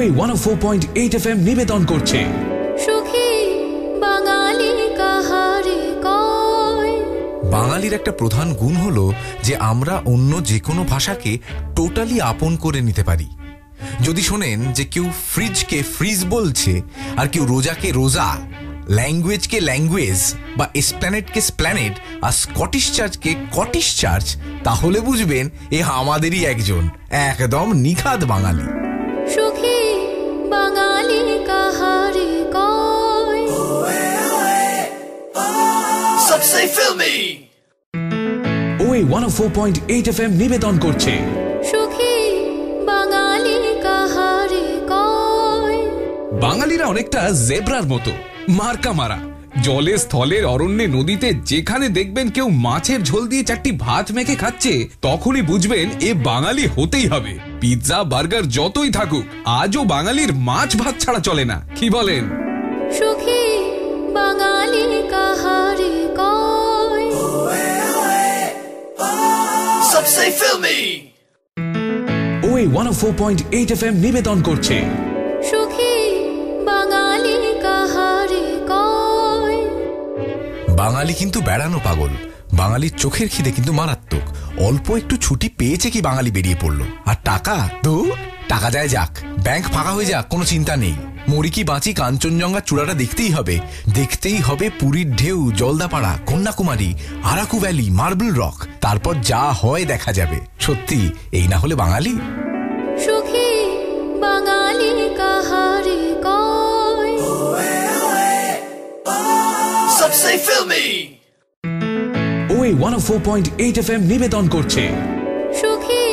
ওই 104.8 FM নিবেদন করছে সুখী বাঙালি কাহারে কয়। বাঙালির একটা প্রধান গুণ হলো যে আমরা অন্য যে কোনো ভাষাকে টোটালি আপন করে নিতে পারি। যদি শোনেন যে কেউ ফ্রিজকে ফ্রিজ বলছে, আর কেউ রোজাকে রোজা, ল্যাঙ্গুয়েজকে ল্যাঙ্গুয়েজ, বা এসপ্ল্যানেটকে স্প্ল্যানেট, আর স্কটিশ চার্চকে কটিশ চার্চ, তাহলে বুঝবেন এ আমাদেরই একজন একদম নিখাদ বাঙালি। সুখী বাঙালি কাহারে কয়। सबसे फिल्मी ওই 104.8 FM নিবেদন করছে সুখী বাঙালি কাহারে কয়। বাঙালিরা অনেকটা জেব্রার মতো, মার্কা মারা। জলে স্থলের অরণ্যে নদীতে যেখানে দেখবেন কেউ মাছের ঝোল দিয়ে চারটি ভাত মেখে খাচ্ছে, তখনই বুঝবেন এ বাঙালি হতেই হবে। পিৎজা বার্গার যতই থাকুক, আজও বাঙালির মাছ ভাত ছাড়া চলে না। কি বলেন? সুখী বাঙালি কাহারে কয়। सबसे फिल्मी ওই 104.8 FM নিবেদন করছে সুখী বাঙালি কাহারে কয়। বাঙালি কিন্তু বেড়ানো পাগল। বাঙালির চোখের খিদে কিন্তু মারাত্মক। অল্প একটু ছুটি পেয়েছে কি বাঙালি বেরিয়ে পড়লো। আর টাকা তো টাকা যায় যাক, ব্যাংক ফাঁকা হয়ে যাক, কোনো চিন্তা নেই। মরি কি বাঁচি, কাঞ্চনজঙ্ঘা চূড়াটা দেখতেই হবে। দেখতেই হবে পুরীর ঢেউ, Jaldapara, Kanyakumari, Araku valley, marble rock. তারপর যা হয় দেখা যাবে। সত্যি এই না হলে বাঙালি। সুখী বাঙালি কাহারে কয়। सबसे फिल्मी ওই 104.8 FM নিবেদন করছে সুখী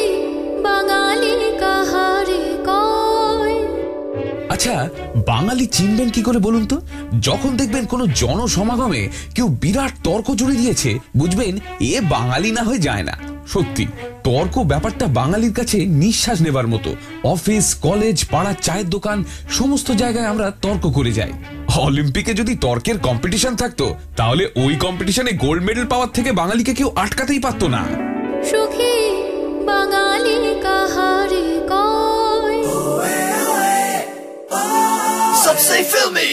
বাঙালি কাহারে কয়। আচ্ছা, বাঙালি চিনবেন কি করে বলুন তো? যখন দেখবেন কোনো জনসমাগমে কেউ বিরাট তর্ক জুড়ে দিয়েছে, বুঝবেন এ বাঙালি না হয়ে যায় না। সত্যি তর্ক ব্যাপারটা বাঙালির কাছে নিঃশ্বাস নেবার মতো। অফিস, কলেজ, পাড়ার চায়ের দোকান, সমস্ত জায়গায় আমরা তর্ক করে যাই। অলিম্পিকে যদি তর্কের কম্পিটিশন থাকতো, তাহলে ওই কম্পিটিশনে গোল্ড মেডেল পাওয়ার থেকে বাঙালিকে কেউ আটকাতেই পারতো না। সুখী বাঙালি কাহারে কয়। सबसे फिल्मी